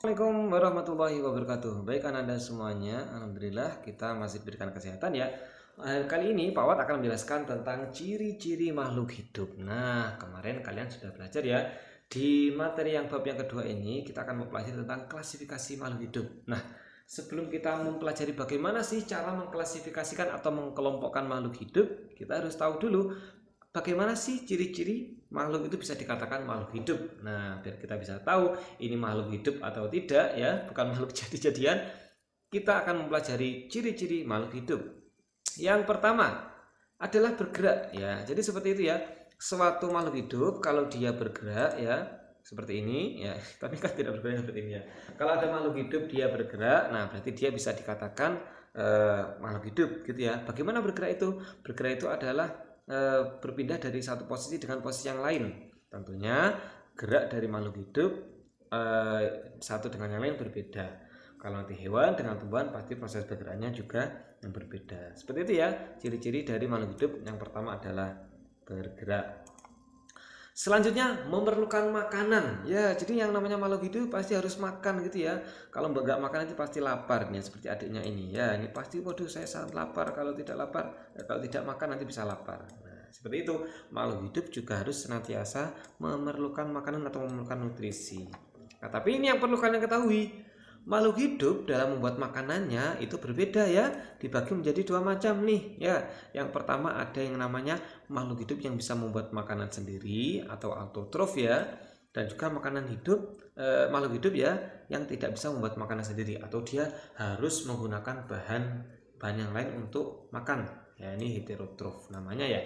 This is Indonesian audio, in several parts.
Assalamualaikum warahmatullahi wabarakatuh. Baik Anda semuanya, alhamdulillah kita masih diberikan kesehatan ya. Kali ini Pak Wat akan menjelaskan tentang ciri-ciri makhluk hidup. Nah, kemarin kalian sudah belajar ya. Di materi yang bab yang kedua ini kita akan mempelajari tentang klasifikasi makhluk hidup. Nah, sebelum kita mempelajari bagaimana sih cara mengklasifikasikan atau mengkelompokkan makhluk hidup, kita harus tahu dulu bagaimana sih ciri-ciri makhluk itu bisa dikatakan makhluk hidup. Nah, biar kita bisa tahu ini makhluk hidup atau tidak ya, bukan makhluk jadi-jadian, kita akan mempelajari ciri-ciri makhluk hidup. Yang pertama adalah bergerak ya. Jadi seperti itu ya. Suatu makhluk hidup kalau dia bergerak ya, seperti ini ya, tapi kan tidak bergerak seperti ini ya. Kalau ada makhluk hidup dia bergerak, nah berarti dia bisa dikatakan makhluk hidup gitu ya. Bagaimana bergerak itu? Bergerak itu adalah berpindah dari satu posisi dengan posisi yang lain. Tentunya gerak dari makhluk hidup satu dengan yang lain berbeda. Kalau nanti hewan dengan tumbuhan pasti proses bergeraknya juga yang berbeda. Seperti itu ya, ciri-ciri dari makhluk hidup. Yang pertama adalah bergerak. Selanjutnya memerlukan makanan. Ya, jadi yang namanya makhluk hidup pasti harus makan gitu ya. Kalau nggak makan nanti pasti lapar nih, seperti adiknya ini. Ya, ini pasti waduh saya sangat lapar. Kalau tidak lapar, kalau tidak makan nanti bisa lapar. Nah, seperti itu. Makhluk hidup juga harus senantiasa memerlukan makanan atau memerlukan nutrisi. Nah, tapi ini yang perlu kalian ketahui. Makhluk hidup dalam membuat makanannya itu berbeda ya, dibagi menjadi dua macam nih ya. Yang pertama ada yang namanya makhluk hidup yang bisa membuat makanan sendiri atau autotrof ya, dan juga makanan hidup makhluk hidup ya yang tidak bisa membuat makanan sendiri atau dia harus menggunakan bahan yang lain untuk makan ya, ini heterotrof namanya ya.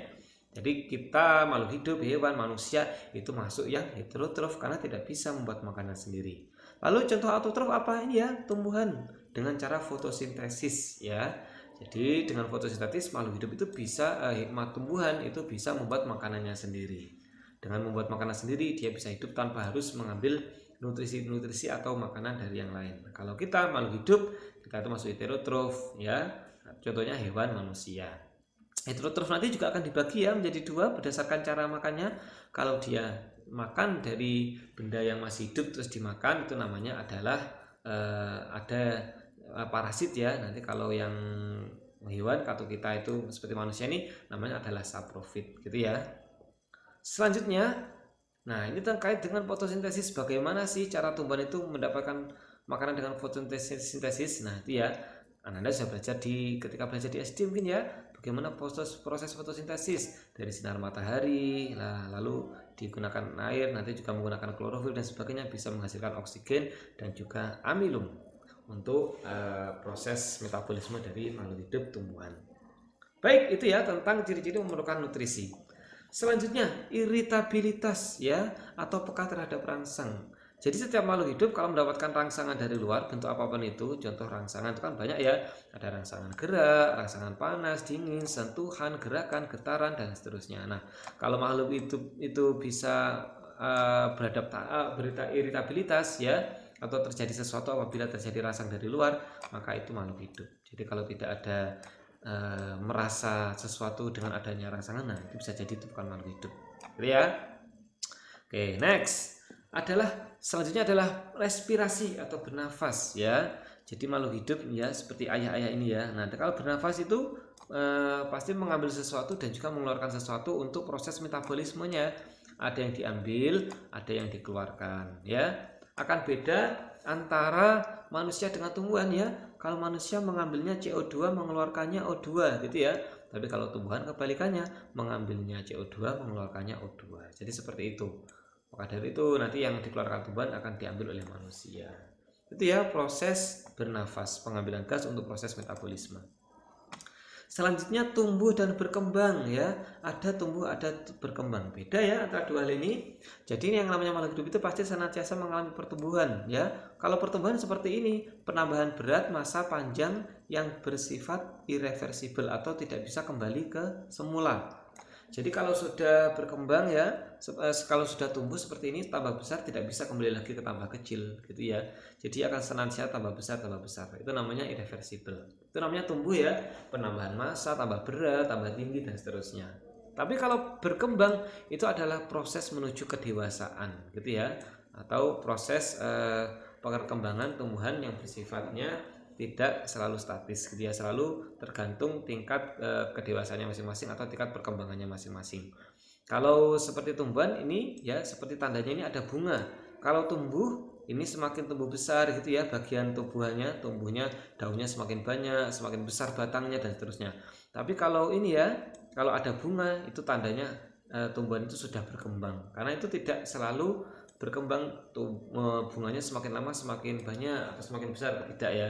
Jadi kita makhluk hidup, hewan, manusia itu masuk yang heterotrof karena tidak bisa membuat makanan sendiri. Lalu contoh autotrof apa ini ya? Tumbuhan dengan cara fotosintesis ya. Jadi dengan fotosintesis makhluk hidup itu bisa tumbuhan itu bisa membuat makanannya sendiri. Dengan membuat makanan sendiri dia bisa hidup tanpa harus mengambil nutrisi atau makanan dari yang lain. Nah, kalau kita makhluk hidup kita itu masuk heterotrof ya. Contohnya hewan, manusia. Heterotrof nanti juga akan dibagi ya menjadi dua berdasarkan cara makannya. Kalau dia makan dari benda yang masih hidup terus dimakan itu namanya adalah ada parasit ya. Nanti kalau yang hewan atau kita itu seperti manusia ini namanya adalah saprofit gitu ya. Selanjutnya, nah ini terkait dengan fotosintesis. Bagaimana sih cara tumbuhan itu mendapatkan makanan dengan fotosintesis? Nah itu ya, Anda sudah belajar ketika belajar di SD mungkin ya, bagaimana proses fotosintesis dari sinar matahari, lalu digunakan air, nanti juga menggunakan klorofil dan sebagainya bisa menghasilkan oksigen dan juga amilum untuk proses metabolisme dari makhluk hidup tumbuhan. Baik, itu ya tentang ciri-ciri memerlukan nutrisi. Selanjutnya, iritabilitas ya atau peka terhadap rangsang. Jadi setiap makhluk hidup kalau mendapatkan rangsangan dari luar bentuk apapun itu, contoh rangsangan itu kan banyak ya. Ada rangsangan gerak, rangsangan panas, dingin, sentuhan, gerakan, getaran dan seterusnya. Nah, kalau makhluk itu bisa berita iritabilitas ya atau terjadi sesuatu apabila terjadi rangsang dari luar, maka itu makhluk hidup. Jadi kalau tidak ada merasa sesuatu dengan adanya rangsangan, nah itu bisa jadi itu bukan makhluk hidup. Gitu ya. Oke, next selanjutnya adalah respirasi atau bernafas ya. Jadi makhluk hidup ya seperti ayah-ayah ini ya. Nah, kalau bernafas itu pasti mengambil sesuatu dan juga mengeluarkan sesuatu untuk proses metabolismenya. Ada yang diambil, ada yang dikeluarkan ya. Akan beda antara manusia dengan tumbuhan ya. Kalau manusia mengambilnya CO2, mengeluarkannya O2 gitu ya. Tapi kalau tumbuhan kebalikannya, mengambilnya CO2, mengeluarkannya O2. Jadi seperti itu. Maka dari itu nanti yang dikeluarkan tumbuhan akan diambil oleh manusia. Itu ya proses bernafas, pengambilan gas untuk proses metabolisme. Selanjutnya tumbuh dan berkembang ya. Ada tumbuh, ada berkembang. Beda ya antara dua hal ini. Jadi yang namanya makhluk hidup itu pasti senantiasa mengalami pertumbuhan ya. Kalau pertumbuhan seperti ini, penambahan berat masa panjang yang bersifat irreversibel atau tidak bisa kembali ke semula. Jadi kalau sudah berkembang ya, kalau sudah tumbuh seperti ini tambah besar tidak bisa kembali lagi ke tambah kecil gitu ya. Jadi akan senantiasa tambah besar. Itu namanya irreversible. Itu namanya tumbuh ya, penambahan massa, tambah berat, tambah tinggi dan seterusnya. Tapi kalau berkembang itu adalah proses menuju kedewasaan gitu ya, atau proses perkembangan tumbuhan yang bersifatnya tidak selalu statis, dia selalu tergantung tingkat kedewasaannya masing-masing atau tingkat perkembangannya masing-masing. Kalau seperti tumbuhan ini ya seperti tandanya ini ada bunga. Kalau tumbuh ini semakin tumbuh besar gitu ya, bagian tumbuhnya daunnya semakin banyak, semakin besar batangnya dan seterusnya. Tapi kalau ini ya, kalau ada bunga itu tandanya tumbuhan itu sudah berkembang. Karena itu tidak selalu berkembang bunganya semakin lama semakin banyak atau semakin besar, tidak ya.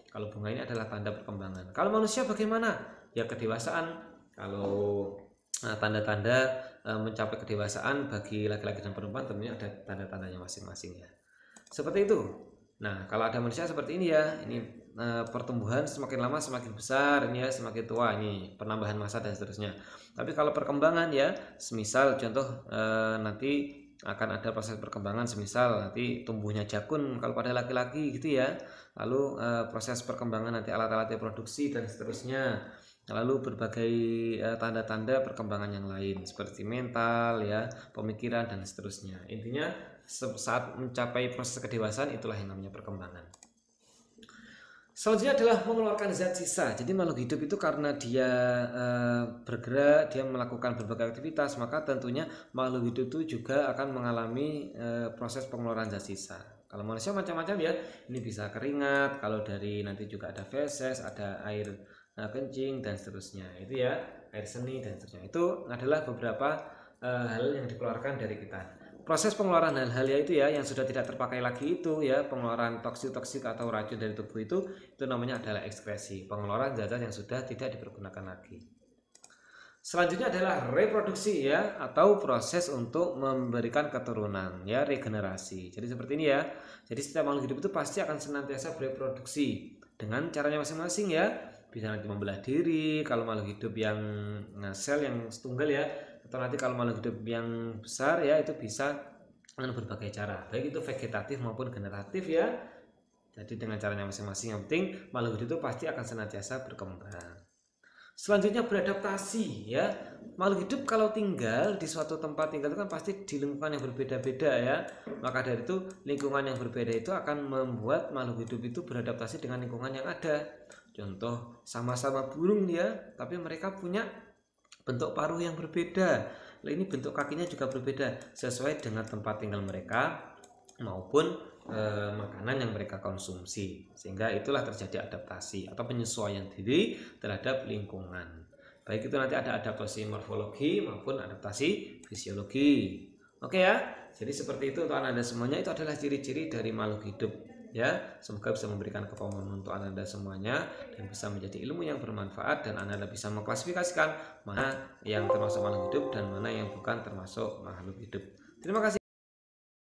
Kalau bunga ini adalah tanda perkembangan. Kalau manusia bagaimana? Ya kedewasaan. Kalau tanda-tanda mencapai kedewasaan bagi laki-laki dan perempuan tentunya ada tanda-tandanya masing-masing ya. Seperti itu. Nah, kalau ada manusia seperti ini ya, ini pertumbuhan semakin lama semakin besar, ini ya semakin tua, ini penambahan massa dan seterusnya. Tapi kalau perkembangan ya, semisal contoh nanti akan ada proses perkembangan, semisal nanti tumbuhnya jakun kalau pada laki-laki gitu ya. Lalu proses perkembangan nanti alat-alat reproduksi dan seterusnya. Lalu berbagai tanda-tanda perkembangan yang lain seperti mental ya, pemikiran dan seterusnya. Intinya saat mencapai proses kedewasaan itulah yang namanya perkembangan. Selanjutnya adalah mengeluarkan zat sisa. Jadi makhluk hidup itu karena dia bergerak, dia melakukan berbagai aktivitas, maka tentunya makhluk hidup itu juga akan mengalami proses pengeluaran zat sisa. Kalau manusia macam-macam ya, ini bisa keringat, kalau dari nanti juga ada feses, ada air kencing dan seterusnya. Itu ya, air seni dan seterusnya. Itu adalah beberapa hal yang dikeluarkan dari kita. Proses pengeluaran hal-hal ya itu ya yang sudah tidak terpakai lagi itu ya, pengeluaran toksik atau racun dari tubuh itu namanya adalah ekskresi, pengeluaran zat-zat yang sudah tidak dipergunakan lagi. Selanjutnya adalah reproduksi ya, atau proses untuk memberikan keturunan ya, regenerasi. Jadi seperti ini ya. Jadi setiap makhluk hidup itu pasti akan senantiasa bereproduksi dengan caranya masing-masing ya. Bisa nanti membelah diri kalau makhluk hidup yang sel yang tunggal ya, atau nanti kalau makhluk hidup yang besar ya itu bisa dengan berbagai cara, baik itu vegetatif maupun generatif ya. Jadi dengan caranya masing-masing, yang penting makhluk hidup itu pasti akan senantiasa berkembang. Selanjutnya beradaptasi ya. Makhluk hidup kalau tinggal di suatu tempat tinggal itu kan pasti di lingkungan yang berbeda-beda ya. Maka dari itu lingkungan yang berbeda itu akan membuat makhluk hidup itu beradaptasi dengan lingkungan yang ada. Contoh sama-sama burung ya, tapi mereka punya bentuk paruh yang berbeda. Nah, ini bentuk kakinya juga berbeda sesuai dengan tempat tinggal mereka maupun makanan yang mereka konsumsi, sehingga itulah terjadi adaptasi atau penyesuaian diri terhadap lingkungan. Baik itu nanti ada adaptasi morfologi maupun adaptasi fisiologi. Oke ya, jadi seperti itu untuk Anda semuanya. Itu adalah ciri-ciri dari makhluk hidup ya. Semoga bisa memberikan kepahaman untuk Anda semuanya dan bisa menjadi ilmu yang bermanfaat, dan Anda bisa mengklasifikasikan mana yang termasuk makhluk hidup dan mana yang bukan termasuk makhluk hidup. Terima kasih.